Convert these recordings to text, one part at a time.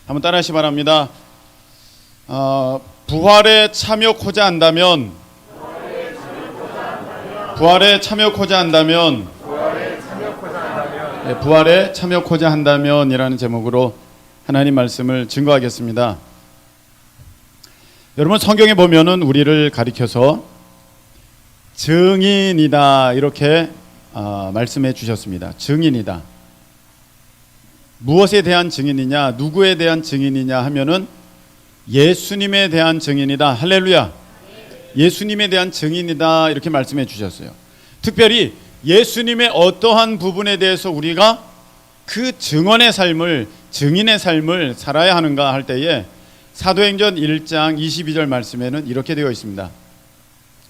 한번 따라하시 바랍니다. 부활에 참여코자 한다면 부활에 참여코자 한다면 부활에 참여코자 한다면이라는 제목으로 하나님 말씀을 증거하겠습니다. 여러분, 성경에 보면은 우리를 가리켜서 증인이다 이렇게 말씀해 주셨습니다. 증인이다. 무엇에 대한 증인이냐, 누구에 대한 증인이냐 하면은 예수님에 대한 증인이다. 할렐루야. 예수님에 대한 증인이다 이렇게 말씀해 주셨어요. 특별히 예수님의 어떠한 부분에 대해서 우리가 그 증언의 삶을, 증인의 삶을 살아야 하는가 할 때에 사도행전 1장 22절 말씀에는 이렇게 되어 있습니다.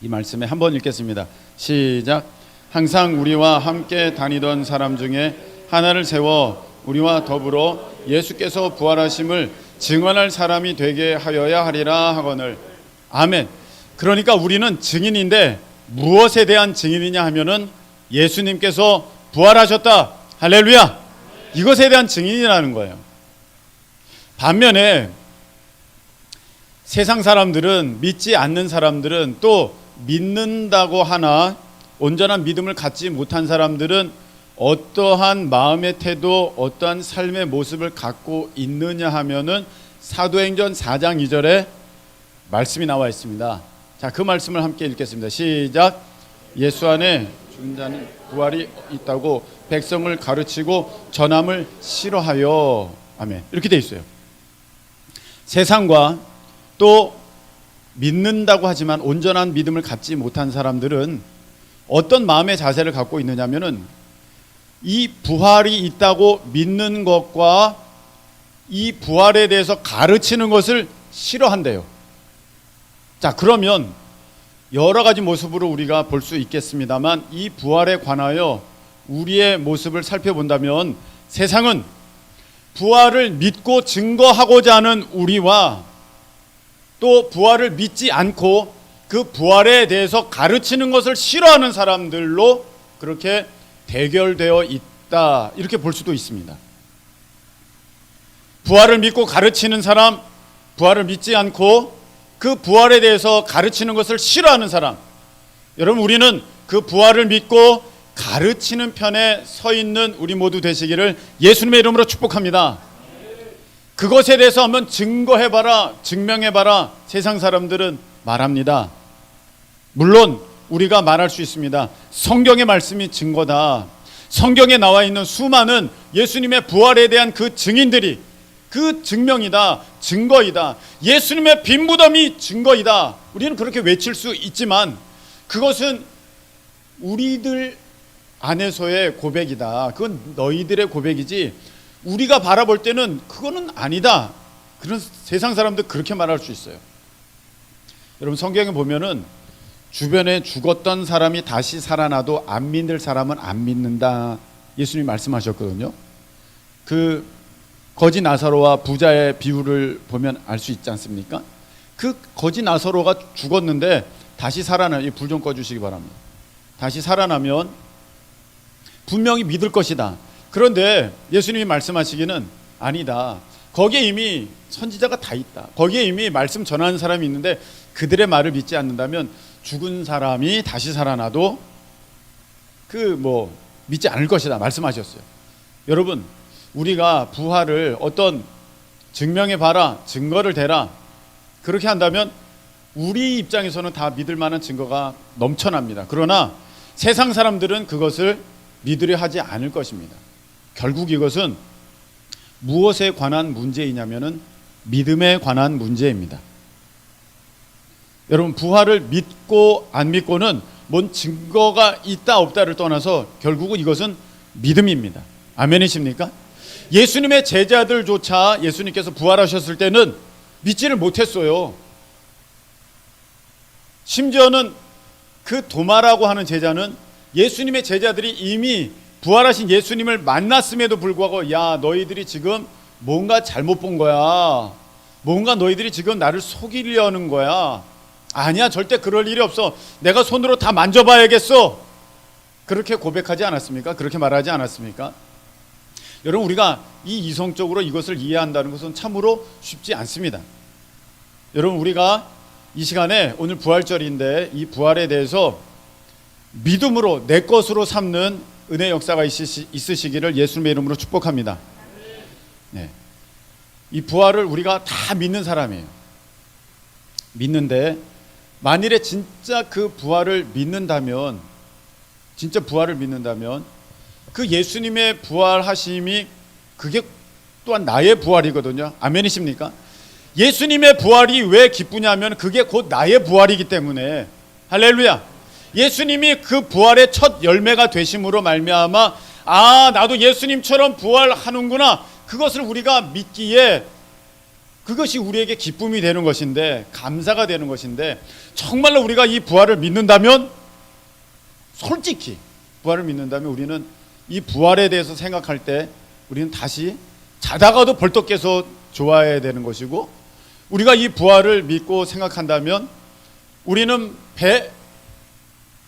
이 말씀에 한번 읽겠습니다. 시작. 항상 우리와 함께 다니던 사람 중에 하나를 세워 우리와 더불어 예수께서 부활하심을 증언할 사람이 되게 하여야 하리라 하거늘. 아멘. 그러니까 우리는 증인인데 무엇에 대한 증인이냐 하면은 예수님께서 부활하셨다. 할렐루야. 이것에 대한 증인이라는 거예요. 반면에 세상 사람들은, 믿지 않는 사람들은, 또 믿는다고 하나 온전한 믿음을 갖지 못한 사람들은 어떠한 마음의 태도, 어떠한 삶의 모습을 갖고 있느냐 하면은 사도행전 4장 2절에 말씀이 나와 있습니다. 자, 그 말씀을 함께 읽겠습니다. 시작. 예수 안에 죽은 자는 부활이 있다고 백성을 가르치고 전함을 싫어하여. 아멘. 이렇게 돼 있어요. 세상과 또 믿는다고 하지만 온전한 믿음을 갖지 못한 사람들은 어떤 마음의 자세를 갖고 있느냐면은 이 부활이 있다고 믿는 것과 이 부활에 대해서 가르치는 것을 싫어한대요. 자, 그러면 여러 가지 모습으로 우리가 볼 수 있겠습니다만 이 부활에 관하여 우리의 모습을 살펴본다면 세상은 부활을 믿고 증거하고자 하는 우리와 또 부활을 믿지 않고 그 부활에 대해서 가르치는 것을 싫어하는 사람들로 그렇게 대결되어 있다 이렇게 볼 수도 있습니다. 부활을 믿고 가르치는 사람, 부활을 믿지 않고 그 부활에 대해서 가르치는 것을 싫어하는 사람. 여러분, 우리는 그 부활을 믿고 가르치는 편에 서 있는 우리 모두 되시기를 예수님의 이름으로 축복합니다. 그것에 대해서 한번 증거해봐라, 증명해봐라 세상 사람들은 말합니다. 물론 우리가 말할 수 있습니다. 성경의 말씀이 증거다. 성경에 나와 있는 수많은 예수님의 부활에 대한 그 증인들이 그 증명이다, 증거이다. 예수님의 빈 무덤이 증거이다. 우리는 그렇게 외칠 수 있지만 그것은 우리들 안에서의 고백이다. 그건 너희들의 고백이지 우리가 바라볼 때는 그거는 아니다. 그런 세상 사람들 그렇게 말할 수 있어요. 여러분, 성경에 보면은 주변에 죽었던 사람이 다시 살아나도 안 믿을 사람은 안 믿는다. 예수님이 말씀하셨거든요. 그 거지 나사로와 부자의 비유를 보면 알 수 있지 않습니까? 그 거지 나사로가 죽었는데 다시 살아나면, 불 좀 꺼주시기 바랍니다. 다시 살아나면 분명히 믿을 것이다. 그런데 예수님이 말씀하시기는 아니다. 거기에 이미 선지자가 다 있다. 거기에 이미 말씀 전하는 사람이 있는데 그들의 말을 믿지 않는다면 죽은 사람이 다시 살아나도 믿지 않을 것이다 말씀하셨어요. 여러분, 우리가 부활을 어떤 증명해봐라, 증거를 대라 그렇게 한다면 우리 입장에서는 다 믿을 만한 증거가 넘쳐납니다. 그러나 세상 사람들은 그것을 믿으려 하지 않을 것입니다. 결국 이것은 무엇에 관한 문제이냐면은 믿음에 관한 문제입니다. 여러분, 부활을 믿고 안 믿고는 뭔 증거가 있다 없다를 떠나서 결국은 이것은 믿음입니다. 아멘이십니까? 예수님의 제자들조차 예수님께서 부활하셨을 때는 믿지를 못했어요. 심지어는 그 도마라고 하는 제자는 예수님의 제자들이 이미 부활하신 예수님을 만났음에도 불구하고 야, 너희들이 지금 뭔가 잘못 본 거야. 뭔가 너희들이 지금 나를 속이려는 거야. 아니야, 절대 그럴 일이 없어. 내가 손으로 다 만져봐야겠어. 그렇게 고백하지 않았습니까? 그렇게 말하지 않았습니까? 여러분, 우리가 이 이성적으로 이것을 이해한다는 것은 참으로 쉽지 않습니다. 여러분, 우리가 이 시간에 오늘 부활절인데 이 부활에 대해서 믿음으로 내 것으로 삼는 은혜 역사가 있으시기를 예수님의 이름으로 축복합니다. 네. 이 부활을 우리가 다 믿는 사람이에요. 믿는데 만일에 진짜 그 부활을 믿는다면, 진짜 부활을 믿는다면 그 예수님의 부활하심이 그게 또한 나의 부활이거든요. 아멘이십니까? 예수님의 부활이 왜 기쁘냐면 그게 곧 나의 부활이기 때문에. 할렐루야. 예수님이 그 부활의 첫 열매가 되심으로 말미암아 나도 예수님처럼 부활하는구나, 그것을 우리가 믿기에 그것이 우리에게 기쁨이 되는 것인데, 감사가 되는 것인데, 정말로 우리가 이 부활을 믿는다면, 솔직히 부활을 믿는다면 우리는 이 부활에 대해서 생각할 때 우리는 다시 자다가도 벌떡 깨서 좋아해야 되는 것이고, 우리가 이 부활을 믿고 생각한다면 우리는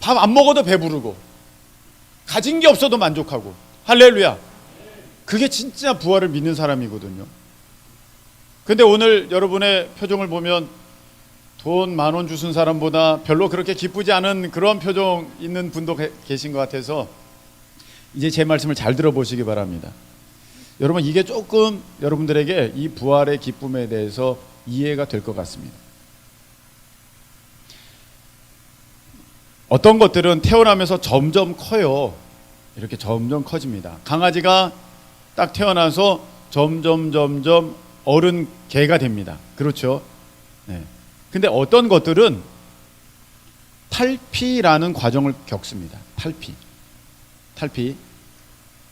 밥 안 먹어도 배부르고 가진 게 없어도 만족하고. 할렐루야. 그게 진짜 부활을 믿는 사람이거든요. 근데 오늘 여러분의 표정을 보면 돈 10,000원 주신 사람보다 별로 그렇게 기쁘지 않은 그런 표정 있는 분도 계신 것 같아서 이제 제 말씀을 잘 들어보시기 바랍니다. 여러분, 이게 조금 여러분들에게 이 부활의 기쁨에 대해서 이해가 될 것 같습니다. 어떤 것들은 태어나면서 점점 커요. 이렇게 점점 커집니다. 강아지가 딱 태어나서 점점 어른 개가 됩니다. 그렇죠? 네. 근데 어떤 것들은 탈피라는 과정을 겪습니다. 탈피.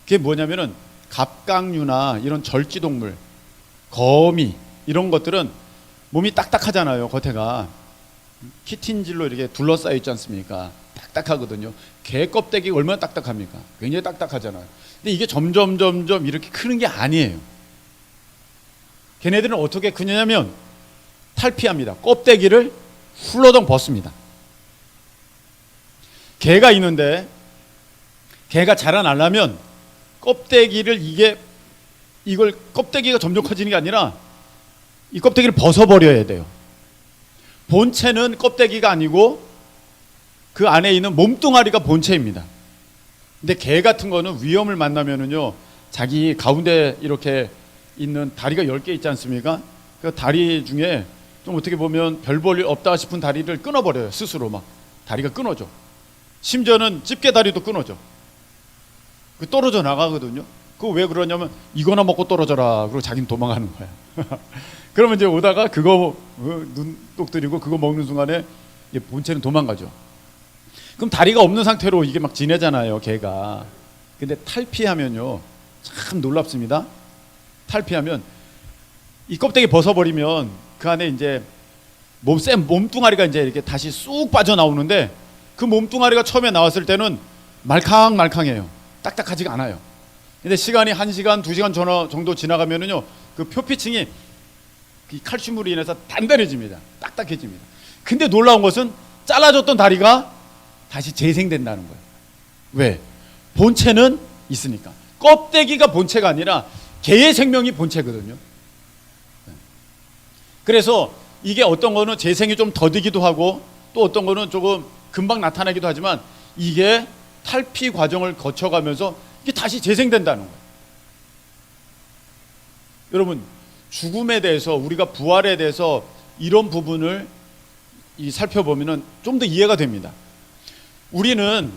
그게 뭐냐면은 갑각류나 이런 절지동물, 거미 이런 것들은 몸이 딱딱하잖아요. 겉에가 키틴질로 이렇게 둘러싸여 있지 않습니까? 딱딱하거든요. 개 껍데기 얼마나 딱딱합니까? 굉장히 딱딱하잖아요. 근데 이게 점점 이렇게 크는 게 아니에요. 걔네들은 어떻게 크냐면 탈피합니다. 껍데기를 훌러덩 벗습니다. 개가 있는데 개가 자라나려면 껍데기를 이걸 껍데기가 점점 커지는 게 아니라 이 껍데기를 벗어버려야 돼요. 본체는 껍데기가 아니고 그 안에 있는 몸뚱아리가 본체입니다. 근데 개 같은 거는 위험을 만나면은요, 자기 가운데 이렇게 있는 다리가 10개 있지 않습니까? 그 다리 중에 좀 어떻게 보면 별 볼 일 없다 싶은 다리를 끊어버려요. 스스로 막 다리가 끊어져. 심지어는 집게다리도 끊어져. 그 떨어져 나가거든요. 그거 왜 그러냐면 이거나 먹고 떨어져라 그러고 자기는 도망가는 거야. 그러면 이제 오다가 그거 눈독 들이고 그거 먹는 순간에 본체는 도망가죠. 그럼 다리가 없는 상태로 이게 막 지내잖아요, 개가. 근데 탈피하면요, 참 놀랍습니다. 탈피하면 이 껍데기 벗어버리면 그 안에 이제 몸뚱아리가 이제 이렇게 다시 쑥 빠져나오는데, 그 몸뚱아리가 처음에 나왔을 때는 말캉말캉해요. 딱딱하지가 않아요. 근데 시간이 1시간, 2시간 정도 지나가면은요, 그 표피층이 이 칼슘으로 인해서 단단해집니다. 딱딱해집니다. 근데 놀라운 것은 잘라졌던 다리가 다시 재생된다는 거예요. 왜? 본체는 있으니까. 껍데기가 본체가 아니라 개의 생명이 본체거든요. 그래서 이게 어떤 거는 재생이 좀 더디기도 하고 또 어떤 거는 조금 금방 나타나기도 하지만 이게 탈피 과정을 거쳐가면서 이게 다시 재생된다는 거예요. 여러분, 죽음에 대해서, 우리가 부활에 대해서 이런 부분을 살펴보면 좀 더 이해가 됩니다. 우리는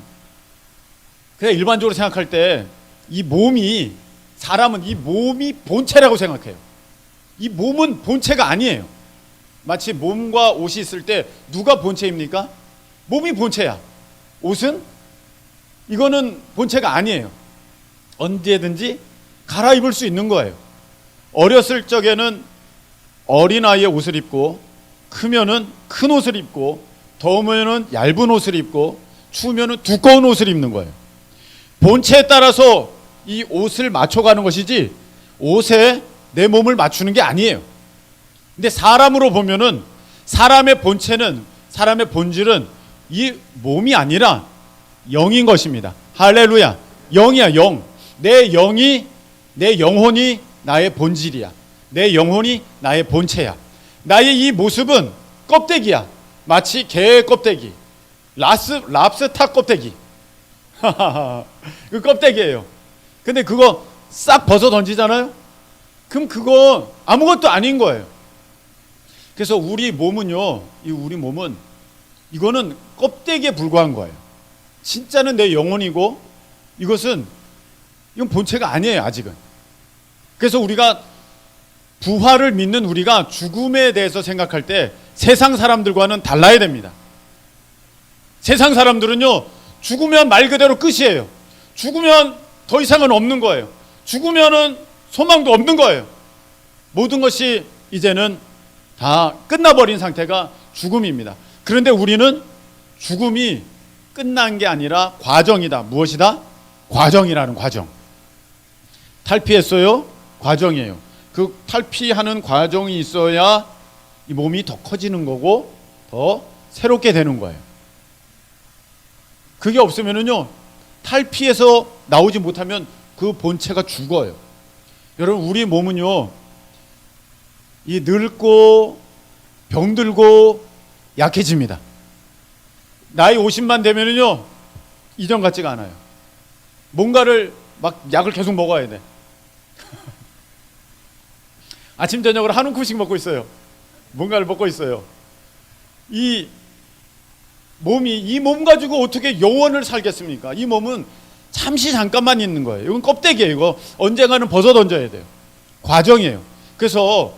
그냥 일반적으로 생각할 때 사람은 이 몸이 본체라고 생각해요. 이 몸은 본체가 아니에요. 마치 몸과 옷이 있을 때 누가 본체입니까? 몸이 본체야. 옷은? 이거는 본체가 아니에요. 언제든지 갈아입을 수 있는 거예요. 어렸을 적에는 어린아이의 옷을 입고, 크면은 큰 옷을 입고, 더우면은 얇은 옷을 입고, 추우면은 두꺼운 옷을 입는 거예요. 본체에 따라서 이 옷을 맞춰가는 것이지 옷에 내 몸을 맞추는 게 아니에요. 근데 사람으로 보면은 사람의 본체는, 사람의 본질은 이 몸이 아니라 영인 것입니다. 할렐루야. 영이야, 영. 내 영이 내 영혼이 나의 본질이야. 내 영혼이 나의 본체야. 나의 이 모습은 껍데기야. 마치 개 껍데기, 랍스타 껍데기. 그 껍데기예요. 근데 그거 싹 벗어 던지잖아요. 그럼 그거 아무것도 아닌 거예요. 그래서 우리 몸은요, 우리 몸은 이거는 껍데기에 불과한 거예요. 진짜는 내 영혼이고 이건 본체가 아니에요, 아직은. 그래서 우리가 부활을 믿는 우리가 죽음에 대해서 생각할 때 세상 사람들과는 달라야 됩니다. 세상 사람들은요, 죽으면 말 그대로 끝이에요. 죽으면 더 이상은 없는 거예요. 죽으면은 소망도 없는 거예요. 모든 것이 이제는 다 끝나버린 상태가 죽음입니다. 그런데 우리는 죽음이 끝난 게 아니라 과정이다. 무엇이다? 과정이라는 과정. 탈피했어요? 과정이에요. 그 탈피하는 과정이 있어야 이 몸이 더 커지는 거고 더 새롭게 되는 거예요. 그게 없으면은요, 탈피해서 나오지 못하면 그 본체가 죽어요. 여러분, 우리 몸은요, 이 늙고 병들고 약해집니다. 나이 50만 되면은요, 이전 같지가 않아요. 뭔가를 막 약을 계속 먹어야 돼. 아침 저녁으로 한 움큼씩 먹고 있어요. 뭔가를 먹고 있어요. 이 몸 가지고 어떻게 영원을 살겠습니까? 이 몸은 잠시 잠깐만 있는 거예요. 이건 껍데기예요. 이거 언젠가는 벗어 던져야 돼요. 과정이에요. 그래서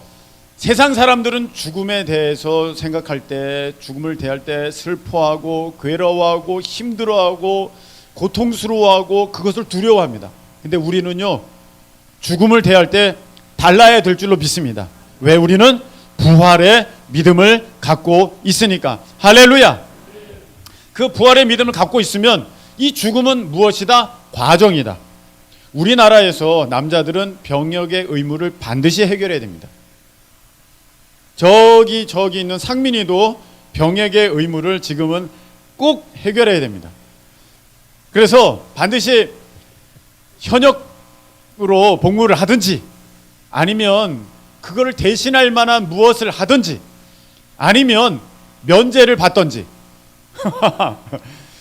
세상 사람들은 죽음에 대해서 생각할 때, 죽음을 대할 때 슬퍼하고 괴로워하고 힘들어하고 고통스러워하고 그것을 두려워합니다. 근데 우리는요, 죽음을 대할 때 달라야 될 줄로 믿습니다. 왜? 우리는 부활의 믿음을 갖고 있으니까. 할렐루야. 그 부활의 믿음을 갖고 있으면 이 죽음은 무엇이다? 과정이다. 우리나라에서 남자들은 병역의 의무를 반드시 해결해야 됩니다. 저기 있는 상민이도 병역의 의무를 지금은 꼭 해결해야 됩니다. 그래서 반드시 현역으로 복무를 하든지, 아니면 그거를 대신할 만한 무엇을 하든지, 아니면 면제를 받든지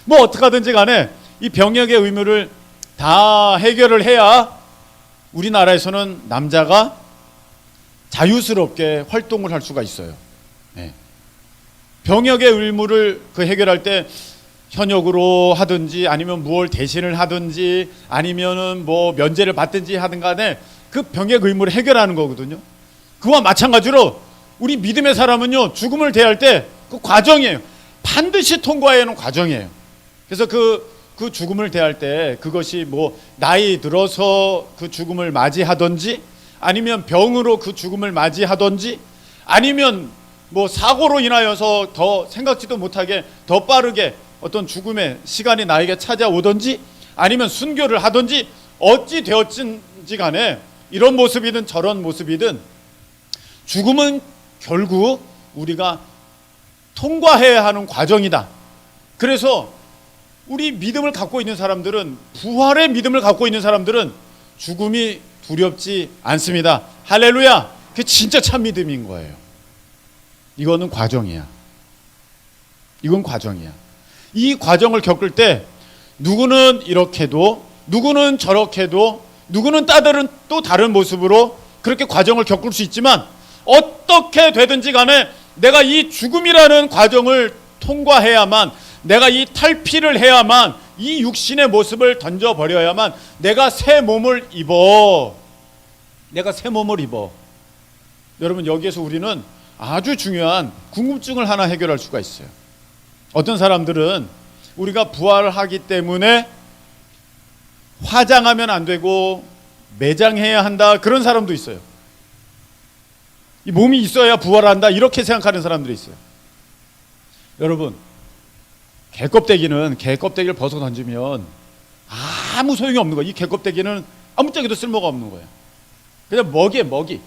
뭐 어떻게 하든지 간에 이 병역의 의무를 다 해결을 해야 우리나라에서는 남자가 자유스럽게 활동을 할 수가 있어요. 네. 병역의 의무를 해결할 때 현역으로 하든지, 아니면 무엇 대신을 하든지, 아니면은 뭐 면제를 받든지 하든 간에 그 병역 의무를 해결하는 거거든요. 그와 마찬가지로 우리 믿음의 사람은요, 죽음을 대할 때 그 과정이에요. 반드시 통과해야 하는 과정이에요. 그래서 그 죽음을 대할 때 그것이 뭐 나이 들어서 그 죽음을 맞이하든지, 아니면 병으로 그 죽음을 맞이하든지, 아니면 뭐 사고로 인하여서 더 생각지도 못하게 더 빠르게 어떤 죽음의 시간이 나에게 찾아오든지, 아니면 순교를 하든지, 어찌 되었든지 간에 이런 모습이든 저런 모습이든 죽음은 결국 우리가 통과해야 하는 과정이다. 그래서 우리 믿음을 갖고 있는 사람들은, 부활의 믿음을 갖고 있는 사람들은 죽음이 두렵지 않습니다. 할렐루야. 그게 진짜 참 믿음인 거예요. 이거는 과정이야. 이건 과정이야. 이 과정을 겪을 때 누구는 이렇게도, 누구는 저렇게도, 누구는 또 다른 모습으로 그렇게 과정을 겪을 수 있지만, 어떻게 되든지 간에 내가 이 죽음이라는 과정을 통과해야만, 내가 이 탈피를 해야만, 이 육신의 모습을 던져버려야만 내가 새 몸을 입어. 내가 새 몸을 입어. 여러분, 여기에서 우리는 아주 중요한 궁금증을 하나 해결할 수가 있어요. 어떤 사람들은 우리가 부활하기 때문에 화장하면 안 되고 매장해야 한다, 그런 사람도 있어요. 이 몸이 있어야 부활한다, 이렇게 생각하는 사람들이 있어요. 여러분, 개껍데기는 개껍데기를 벗어 던지면 아무 소용이 없는 거예요. 이 개껍데기는 아무짝에도 쓸모가 없는 거예요. 그냥 먹이.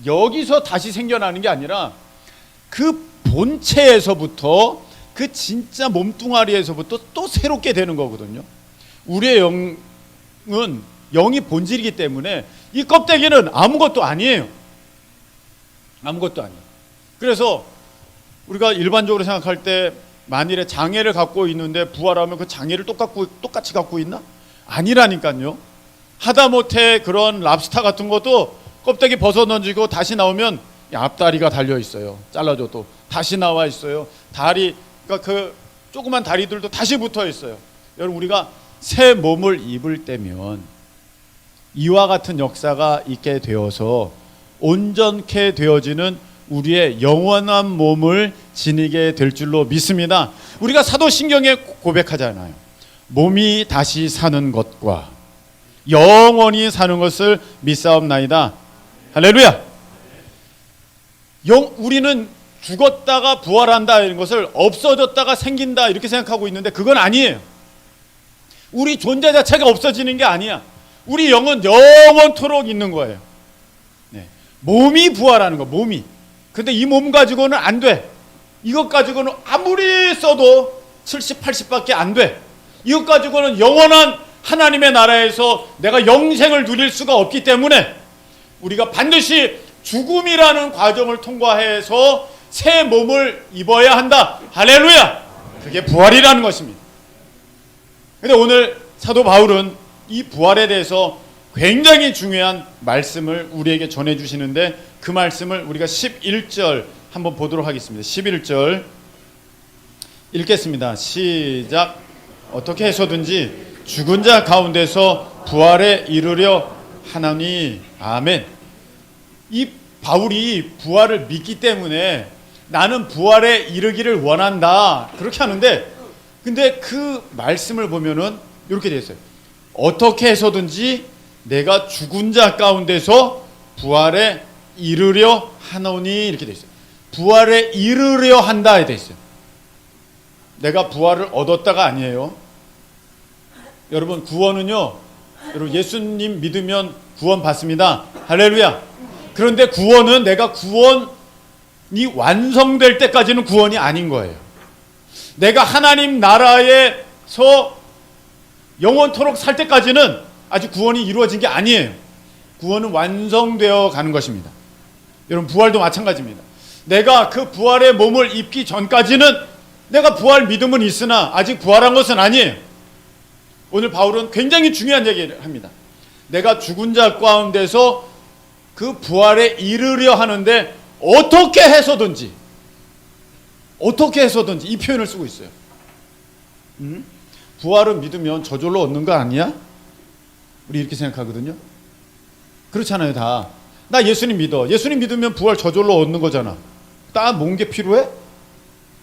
여기서 다시 생겨나는 게 아니라 그 본체에서부터, 그 진짜 몸뚱아리에서부터 또 새롭게 되는 거거든요. 우리의 영은 영이 본질이기 때문에 이 껍데기는 아무것도 아니에요. 아무것도 아니에요. 그래서 우리가 일반적으로 생각할 때 만일에 장애를 갖고 있는데 부활하면 그 장애를 똑같이 갖고 있나? 아니라니까요. 하다못해 그런 랍스타 같은 것도 껍데기 벗어 던지고 다시 나오면 앞다리가 달려 있어요. 잘라줘도 다시 나와 있어요. 다리, 그러니까 그 조그만 다리들도 다시 붙어 있어요. 여러분, 우리가 새 몸을 입을 때면 이와 같은 역사가 있게 되어서 온전케 되어지는 우리의 영원한 몸을 지니게 될 줄로 믿습니다. 우리가 사도신경에 고백하잖아요. 몸이 다시 사는 것과 영원히 사는 것을 믿사옵나이다. 할렐루야. 우리는 죽었다가 부활한다 이런 것을 없어졌다가 생긴다 이렇게 생각하고 있는데 그건 아니에요. 우리 존재 자체가 없어지는 게 아니야. 우리 영은 영원토록 있는 거예요. 네. 몸이 부활하는 거, 몸이. 근데 이 몸 가지고는 안 돼. 이것 가지고는 아무리 써도 70, 80밖에 안 돼. 이것 가지고는 영원한 하나님의 나라에서 내가 영생을 누릴 수가 없기 때문에 우리가 반드시 죽음이라는 과정을 통과해서 새 몸을 입어야 한다. 할렐루야. 그게 부활이라는 것입니다. 근데 오늘 사도 바울은 이 부활에 대해서 굉장히 중요한 말씀을 우리에게 전해주시는데 그 말씀을 우리가 11절 한번 보도록 하겠습니다. 11절 읽겠습니다. 시작. 어떻게 해서든지 죽은 자 가운데서 부활에 이르려 하나니. 아멘. 이 바울이 부활을 믿기 때문에 나는 부활에 이르기를 원한다 그렇게 하는데, 근데 그 말씀을 보면은 이렇게 되어 있어요. 어떻게 해서든지 내가 죽은 자 가운데서 부활에 이르려 하노니 이렇게 되어 있어요. 부활에 이르려 한다 되어 있어요. 내가 부활을 얻었다가 아니에요. 여러분, 구원은요, 여러분 예수님 믿으면 구원 받습니다. 할렐루야. 그런데 구원은 내가 구원이 완성될 때까지는 구원이 아닌 거예요. 내가 하나님 나라에서 영원토록 살 때까지는 아직 구원이 이루어진 게 아니에요. 구원은 완성되어 가는 것입니다. 여러분, 부활도 마찬가지입니다. 내가 그 부활의 몸을 입기 전까지는 내가 부활 믿음은 있으나 아직 부활한 것은 아니에요. 오늘 바울은 굉장히 중요한 얘기를 합니다. 내가 죽은 자 가운데서 그 부활에 이르려 하는데 어떻게 해서든지 이 표현을 쓰고 있어요. 부활을 믿으면 저절로 얻는 거 아니야? 우리 이렇게 생각하거든요. 그렇잖아요. 다. 나 예수님 믿어. 예수님 믿으면 부활 저절로 얻는 거잖아. 딱 뭔 게 필요해?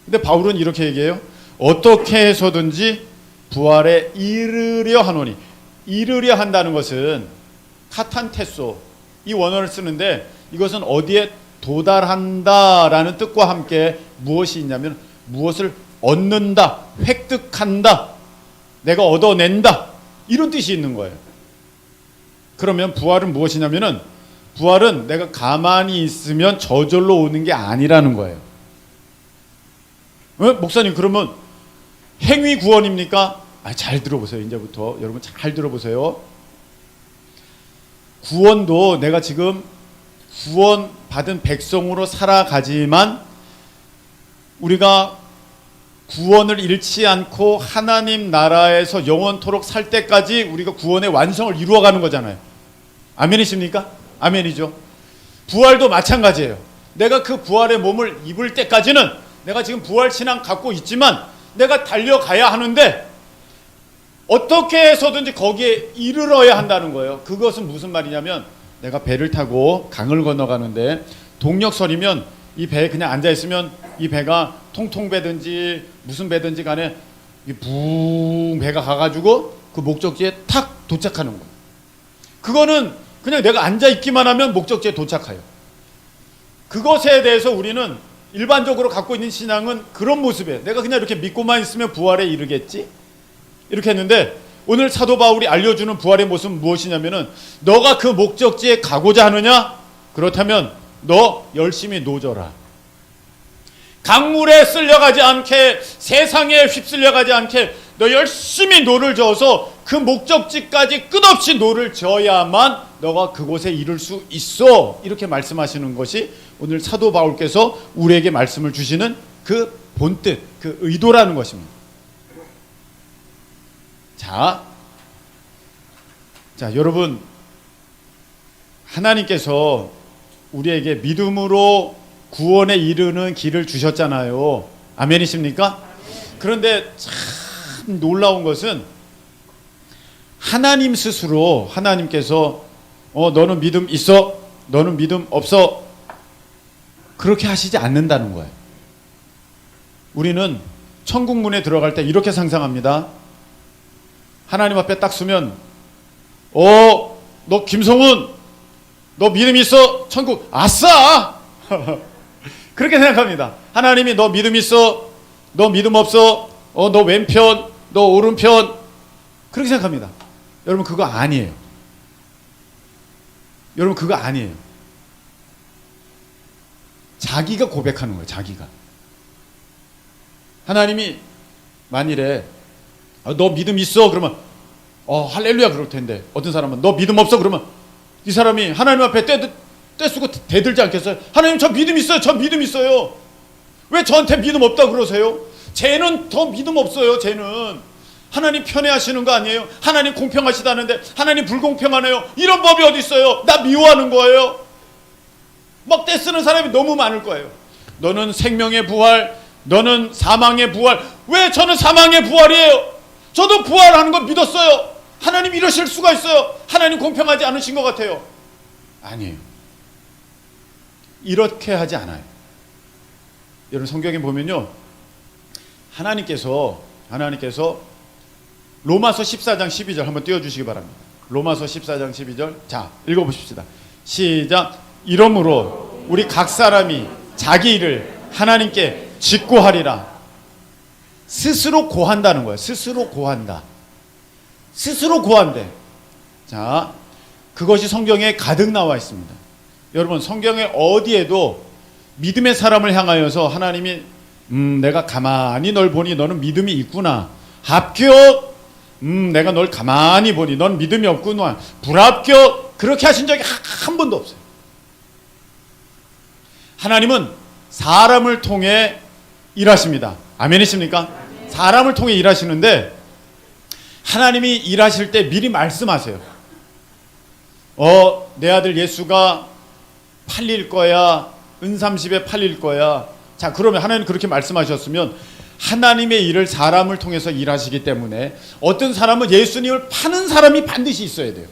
근데 바울은 이렇게 얘기해요. 어떻게 해서든지 부활에 이르려 하노니. 이르려 한다는 것은 카탄테소, 이 원어를 쓰는데 이것은 어디에 도달한다라는 뜻과 함께 무엇이 있냐면 무엇을 얻는다, 획득한다, 내가 얻어낸다, 이런 뜻이 있는 거예요. 그러면 부활은 무엇이냐면은 부활은 내가 가만히 있으면 저절로 오는 게 아니라는 거예요. 목사님, 그러면 행위 구원입니까? 잘 들어보세요. 이제부터 여러분 잘 들어보세요. 구원도 내가 지금 구원받은 백성으로 살아가지만 우리가 구원을 잃지 않고 하나님 나라에서 영원토록 살 때까지 우리가 구원의 완성을 이루어가는 거잖아요. 아멘이십니까? 아멘이죠. 부활도 마찬가지예요. 내가 그 부활의 몸을 입을 때까지는 내가 지금 부활 신앙 갖고 있지만 내가 달려가야 하는데 어떻게 해서든지 거기에 이르러야 한다는 거예요. 그것은 무슨 말이냐면 내가 배를 타고 강을 건너가는데 동력설이면 이 배에 그냥 앉아있으면 이 배가 통통배든지 무슨 배든지 간에 붕 배가 가가지고 그 목적지에 탁 도착하는 거예요. 그거는 그냥 내가 앉아있기만 하면 목적지에 도착해요. 그것에 대해서 우리는 일반적으로 갖고 있는 신앙은 그런 모습이에요. 내가 그냥 이렇게 믿고만 있으면 부활에 이르겠지? 이렇게 했는데 오늘 사도 바울이 알려주는 부활의 모습은 무엇이냐면은 너가 그 목적지에 가고자 하느냐? 그렇다면 너 열심히 노져라. 강물에 쓸려가지 않게, 세상에 휩쓸려가지 않게 너 열심히 노를 저어서 그 목적지까지 끝없이 노를 저어야만 너가 그곳에 이룰 수 있어. 이렇게 말씀하시는 것이 오늘 사도 바울께서 우리에게 말씀을 주시는 그 본뜻, 그 의도라는 것입니다. 자, 여러분, 하나님께서 우리에게 믿음으로 구원에 이르는 길을 주셨잖아요. 아멘이십니까? 그런데 참 놀라운 것은 하나님 스스로, 하나님께서 너는 믿음 있어? 너는 믿음 없어? 그렇게 하시지 않는다는 거예요. 우리는 천국 문에 들어갈 때 이렇게 상상합니다. 하나님 앞에 딱 서면 너 김성훈, 너 믿음 있어? 천국, 아싸! 그렇게 생각합니다. 하나님이 너 믿음 있어? 너 믿음 없어? 너 왼편? 너 오른편? 그렇게 생각합니다. 여러분, 그거 아니에요. 여러분, 그거 아니에요. 자기가 고백하는 거예요. 자기가. 하나님이 만일에 너 믿음 있어? 그러면 할렐루야 그럴 텐데, 어떤 사람은 너 믿음 없어? 그러면 이 사람이 하나님 앞에 떼쓰고 대들지 않겠어요? 하나님, 저 믿음 있어요. 저 믿음 있어요. 왜 저한테 믿음 없다고 그러세요? 쟤는 더 믿음 없어요. 쟤는 하나님 편에 하시는 거 아니에요? 하나님 공평하시다는데 하나님 불공평하네요. 이런 법이 어디 있어요? 나 미워하는 거예요. 막 떼쓰는 사람이 너무 많을 거예요. 너는 생명의 부활, 너는 사망의 부활. 왜 저는 사망의 부활이에요? 저도 부활하는 거 믿었어요. 하나님 이러실 수가 있어요? 하나님 공평하지 않으신 것 같아요. 아니에요. 이렇게 하지 않아요. 여러분, 성경에 보면요, 하나님께서 로마서 14장 12절 한번 띄워주시기 바랍니다. 로마서 14장 12절. 자, 읽어보십시다. 시작. 이러므로 우리 각 사람이 자기 일을 하나님께 직고하리라. 스스로 고한다는 거예요. 스스로 고한다. 스스로 고한대. 자, 그것이 성경에 가득 나와 있습니다. 여러분, 성경에 어디에도 믿음의 사람을 향하여서 하나님이 내가 가만히 널 보니 너는 믿음이 있구나. 합격. 내가 널 가만히 보니 넌 믿음이 없구나. 불합격. 그렇게 하신 적이 한 번도 없어요. 하나님은 사람을 통해 일하십니다. 아멘이십니까? 사람을 통해 일하시는데, 하나님이 일하실 때 미리 말씀하세요. 내 아들 예수가 팔릴 거야. 은30에 팔릴 거야. 자, 그러면 하나님 그렇게 말씀하셨으면 하나님의 일을 사람을 통해서 일하시기 때문에 어떤 사람은 예수님을 파는 사람이 반드시 있어야 돼요.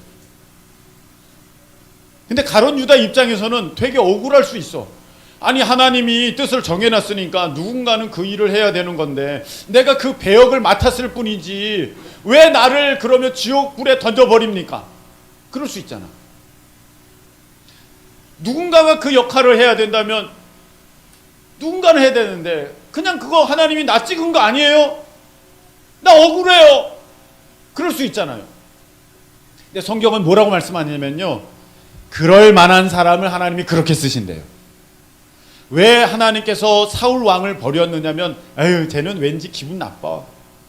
근데 가룟 유다 입장에서는 되게 억울할 수 있어. 아니, 하나님이 뜻을 정해놨으니까 누군가는 그 일을 해야 되는 건데 내가 그 배역을 맡았을 뿐이지 왜 나를 그러면 지옥불에 던져버립니까? 그럴 수 있잖아. 누군가가 그 역할을 해야 된다면 누군가는 해야 되는데 그냥 그거 하나님이 나 찍은 거 아니에요? 나 억울해요. 그럴 수 있잖아요. 근데 성경은 뭐라고 말씀하냐면요, 그럴 만한 사람을 하나님이 그렇게 쓰신대요. 왜 하나님께서 사울 왕을 버렸느냐면, 에휴, 쟤는 왠지 기분 나빠.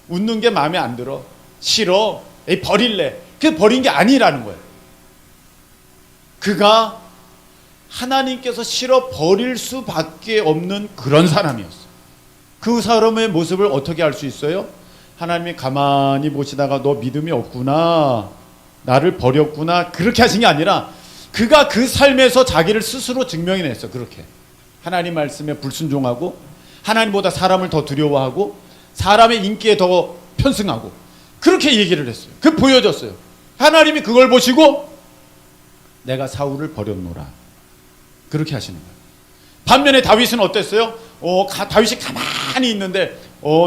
웃는 게 마음에 안 들어. 싫어. 에이, 버릴래. 그게 버린 게 아니라는 거예요. 그가 하나님께서 싫어 버릴 수밖에 없는 그런 사람이었어요. 그 사람의 모습을 어떻게 알 수 있어요? 하나님이 가만히 보시다가 너 믿음이 없구나, 나를 버렸구나, 그렇게 하신 게 아니라 그가 그 삶에서 자기를 스스로 증명해냈어. 그렇게 하나님 말씀에 불순종하고 하나님보다 사람을 더 두려워하고 사람의 인기에 더 편승하고 그렇게 얘기를 했어요. 그 보여줬어요. 하나님이 그걸 보시고 내가 사울을 버렸노라, 그렇게 하시는 거예요. 반면에 다윗은 어땠어요? 다윗이 가만히 있는데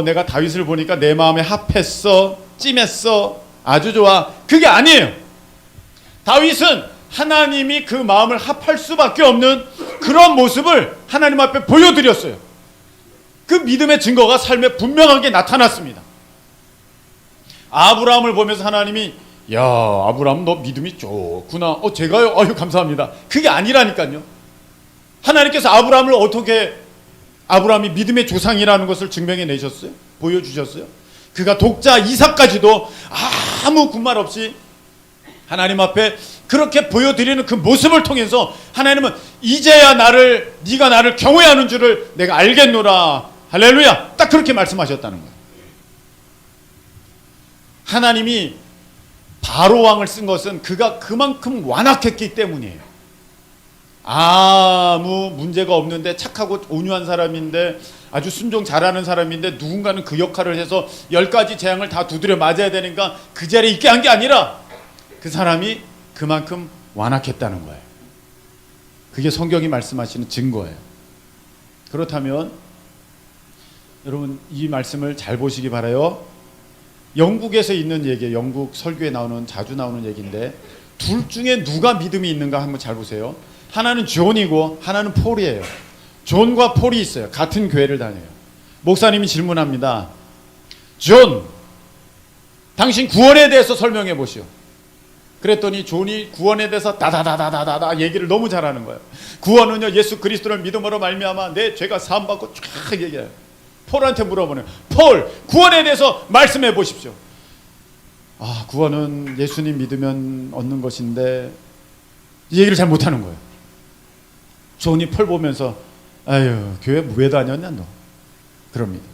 내가 다윗을 보니까 내 마음에 합했어, 찜했어, 아주 좋아. 그게 아니에요. 다윗은 하나님이 그 마음을 합할 수밖에 없는 그런 모습을 하나님 앞에 보여드렸어요. 그 믿음의 증거가 삶에 분명하게 나타났습니다. 아브라함을 보면서 하나님이 야, 아브라함 너 믿음이 좋구나. 제가요? 아유, 감사합니다. 그게 아니라니까요. 하나님께서 아브라함을 어떻게, 아브라함이 믿음의 조상이라는 것을 증명해 내셨어요? 보여주셨어요? 그가 독자 이삭까지도 아무 군말 없이 하나님 앞에 그렇게 보여드리는 그 모습을 통해서 하나님은 이제야 네가 나를 경외하는 줄을 내가 알겠노라. 할렐루야. 딱 그렇게 말씀하셨다는 거예요. 하나님이 바로 왕을 쓴 것은 그가 그만큼 완악했기 때문이에요. 아무 문제가 없는데 착하고 온유한 사람인데 아주 순종 잘하는 사람인데 누군가는 그 역할을 해서 10가지 재앙을 다 두드려 맞아야 되니까 그 자리에 있게 한 게 아니라 그 사람이 그만큼 완악했다는 거예요. 그게 성경이 말씀하시는 증거예요. 그렇다면 여러분 이 말씀을 잘 보시기 바라요. 영국에서 있는 얘기예요. 영국 설교에 자주 나오는 얘기인데 둘 중에 누가 믿음이 있는가 한번 잘 보세요. 하나는 존이고 하나는 폴이에요. 존과 폴이 있어요. 같은 교회를 다녀요. 목사님이 질문합니다. 존, 당신 구원에 대해서 설명해 보시오. 그랬더니 존이 구원에 대해서 다다다다다다 얘기를 너무 잘하는 거예요. 구원은요 예수 그리스도를 믿음으로 말미암아 내 죄가 사함받고 쫙 얘기해요. 폴한테 물어보네요. 폴, 구원에 대해서 말씀해 보십시오. 구원은 예수님 믿으면 얻는 것인데 이 얘기를 잘 못하는 거예요. 존이 폴 보면서 아유 교회 왜 다녔냐 너 그럽니다.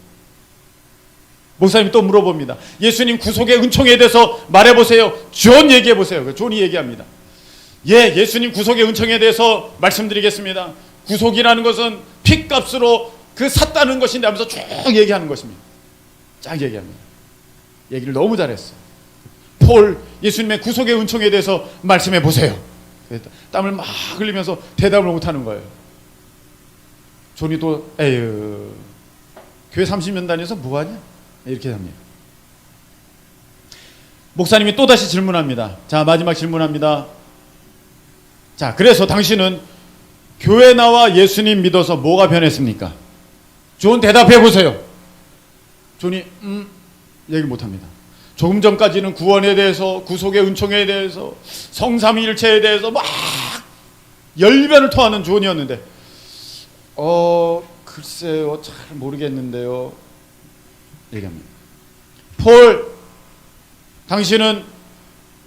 목사님이 또 물어봅니다. 예수님 구속의 은총에 대해서 말해보세요. 존 얘기해보세요. 존이 얘기합니다. 예수님 구속의 은총에 대해서 말씀드리겠습니다. 구속이라는 것은 핏값으로 샀다는 것인데 하면서 쭉 얘기하는 것입니다. 쫙 얘기합니다. 얘기를 너무 잘했어요. 폴, 예수님의 구속의 은총에 대해서 말씀해보세요. 땀을 막 흘리면서 대답을 못하는 거예요. 존이 또 에휴 교회 30년 다녀서 뭐하냐 이렇게 합니다. 목사님이 또다시 질문합니다. 자 마지막 질문합니다. 자 그래서 당신은 교회 나와 예수님 믿어서 뭐가 변했습니까? 존 대답해 보세요. 존이 얘기를 못합니다. 조금 전까지는 구원에 대해서 구속의 은총에 대해서 성삼위일체에 대해서 막 열변을 토하는 존이었는데 글쎄요 잘 모르겠는데요 얘기합니다. 폴, 당신은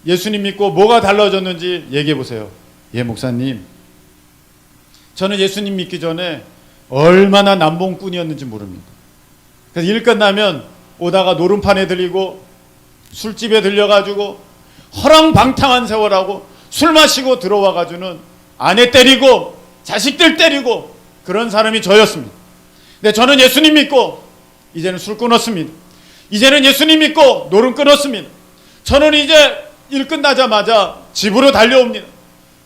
예수님 믿고 뭐가 달라졌는지 얘기해 보세요. 예 목사님, 저는 예수님 믿기 전에 얼마나 남봉꾼이었는지 모릅니다. 그래서 일 끝나면 오다가 노름판에 들리고 술집에 들려가지고 허랑방탕한 세월하고 술 마시고 들어와가지고는 아내 때리고 자식들 때리고 그런 사람이 저였습니다. 근데 저는 예수님 믿고 이제는 술 끊었습니다. 이제는 예수님 믿고 노름 끊었습니다. 저는 이제 일 끝나자마자 집으로 달려옵니다.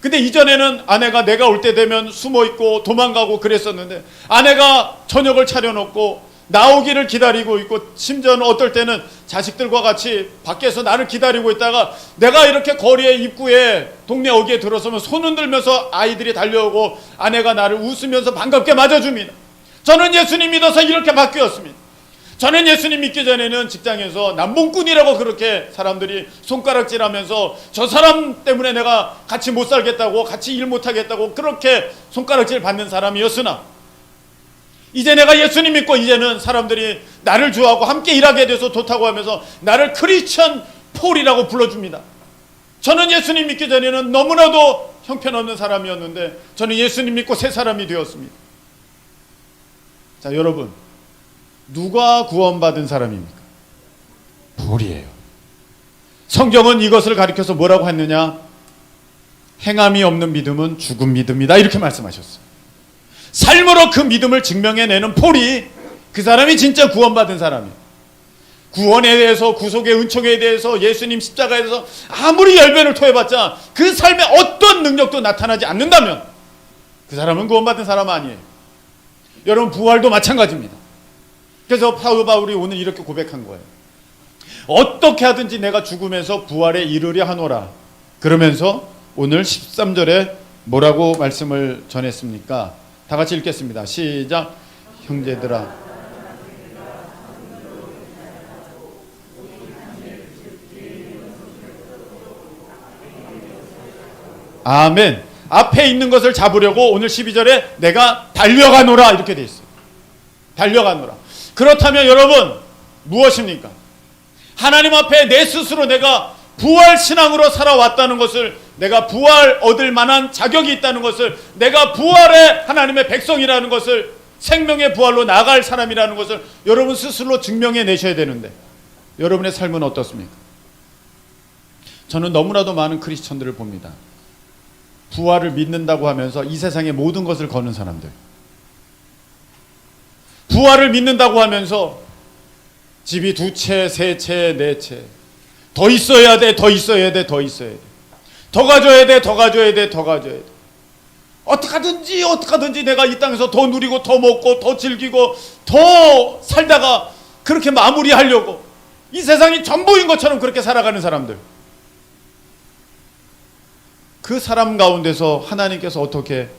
근데 이전에는 아내가 내가 올 때 되면 숨어있고 도망가고 그랬었는데 아내가 저녁을 차려놓고 나오기를 기다리고 있고 심지어는 어떨 때는 자식들과 같이 밖에서 나를 기다리고 있다가 내가 이렇게 거리의 입구에 동네 어귀에 들어서면 손 흔들면서 아이들이 달려오고 아내가 나를 웃으면서 반갑게 맞아줍니다. 저는 예수님 믿어서 이렇게 바뀌었습니다. 저는 예수님 믿기 전에는 직장에서 남봉꾼이라고 그렇게 사람들이 손가락질하면서 저 사람 때문에 내가 같이 못 살겠다고 같이 일 못하겠다고 그렇게 손가락질 받는 사람이었으나 이제 내가 예수님 믿고 이제는 사람들이 나를 좋아하고 함께 일하게 돼서 좋다고 하면서 나를 크리스천 폴이라고 불러줍니다. 저는 예수님 믿기 전에는 너무나도 형편없는 사람이었는데 저는 예수님 믿고 새 사람이 되었습니다. 자 여러분, 누가 구원받은 사람입니까? 폴이에요. 성경은 이것을 가리켜서 뭐라고 했느냐? 행함이 없는 믿음은 죽은 믿음이다 이렇게 말씀하셨어요. 삶으로 그 믿음을 증명해내는 폴이 그 사람이 진짜 구원받은 사람이에요. 구원에 대해서 구속의 은총에 대해서 예수님 십자가에 대해서 아무리 열변을 토해봤자 그 삶에 어떤 능력도 나타나지 않는다면 그 사람은 구원받은 사람 아니에요. 여러분 부활도 마찬가지입니다. 그래서 사도 바울이 오늘 이렇게 고백한 거예요. 어떻게 하든지 내가 죽음에서 부활에 이르려 하노라. 그러면서 오늘 13절에 뭐라고 말씀을 전했습니까? 다 같이 읽겠습니다. 시작. 형제들아 아멘. 앞에 있는 것을 잡으려고 오늘 12절에 내가 달려가노라 이렇게 돼 있어요. 달려가노라. 그렇다면 여러분 무엇입니까? 하나님 앞에 내 스스로 내가 부활 신앙으로 살아왔다는 것을, 내가 부활 얻을 만한 자격이 있다는 것을, 내가 부활의 하나님의 백성이라는 것을, 생명의 부활로 나갈 사람이라는 것을 여러분 스스로 증명해 내셔야 되는데 여러분의 삶은 어떻습니까? 저는 너무나도 많은 크리스천들을 봅니다. 부활을 믿는다고 하면서 이 세상의 모든 것을 거는 사람들, 부활을 믿는다고 하면서 집이 2채, 3채, 4채, 더 있어야 돼, 더 있어야 돼, 더 있어야 돼, 더 가져야 돼, 더 가져야 돼, 더 가져야 돼. 어떡하든지 내가 이 땅에서 더 누리고 더 먹고 더 즐기고 더 살다가 그렇게 마무리하려고 이 세상이 전부인 것처럼 그렇게 살아가는 사람들, 그 사람 가운데서 하나님께서 어떻게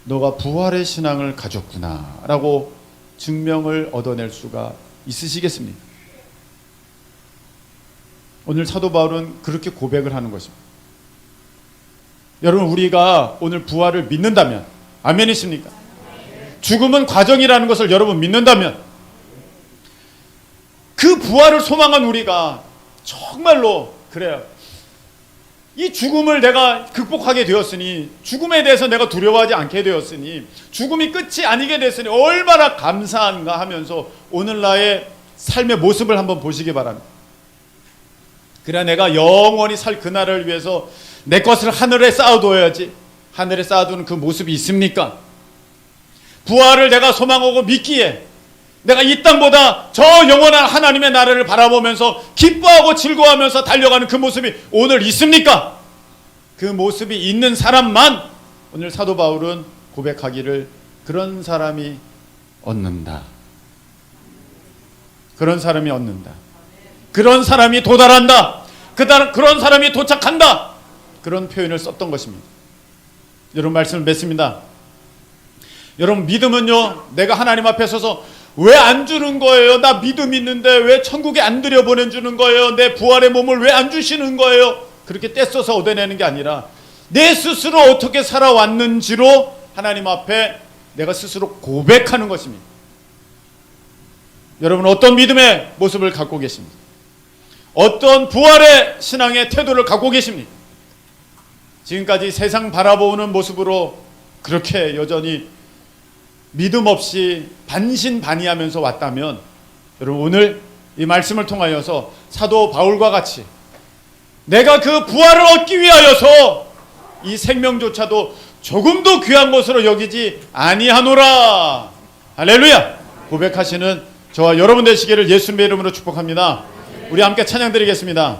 너가 부활의 신앙을 가졌구나 라고 증명을 얻어낼 수가 있으시겠습니까? 오늘 사도 바울은 그렇게 고백을 하는 것입니다. 여러분, 우리가 오늘 부활을 믿는다면, 아멘이십니까? 죽음은 과정이라는 것을 여러분 믿는다면, 그 부활을 소망한 우리가 정말로 그래요. 이 죽음을 내가 극복하게 되었으니, 죽음에 대해서 내가 두려워하지 않게 되었으니, 죽음이 끝이 아니게 됐으니 얼마나 감사한가 하면서 오늘 나의 삶의 모습을 한번 보시기 바랍니다. 그래야 내가 영원히 살 그날을 위해서 내 것을 하늘에 쌓아둬야지. 하늘에 쌓아두는 그 모습이 있습니까? 부활을 내가 소망하고 믿기에 내가 이 땅보다 저 영원한 하나님의 나라를 바라보면서 기뻐하고 즐거워하면서 달려가는 그 모습이 오늘 있습니까? 그 모습이 있는 사람만 오늘 사도 바울은 고백하기를 그런 사람이 얻는다. 그런 사람이 얻는다. 그런 사람이 도달한다. 그런 사람이 도착한다. 그런 표현을 썼던 것입니다. 여러분, 말씀을 맺습니다. 여러분, 믿음은요, 내가 하나님 앞에 서서 왜 안 주는 거예요? 나 믿음 있는데 왜 천국에 안 들여보내주는 거예요? 내 부활의 몸을 왜 안 주시는 거예요? 그렇게 떼써서 얻어내는 게 아니라 내 스스로 어떻게 살아왔는지로 하나님 앞에 내가 스스로 고백하는 것입니다. 여러분, 어떤 믿음의 모습을 갖고 계십니까? 어떤 부활의 신앙의 태도를 갖고 계십니까? 지금까지 세상 바라보는 모습으로 그렇게 여전히 믿음 없이 반신반의하면서 왔다면, 여러분, 오늘 이 말씀을 통하여서 사도 바울과 같이 내가 그 부활을 얻기 위하여서 이 생명조차도 조금도 귀한 것으로 여기지 아니하노라, 할렐루야, 고백하시는 저와 여러분 되시기를 예수님의 이름으로 축복합니다. 우리 함께 찬양 드리겠습니다.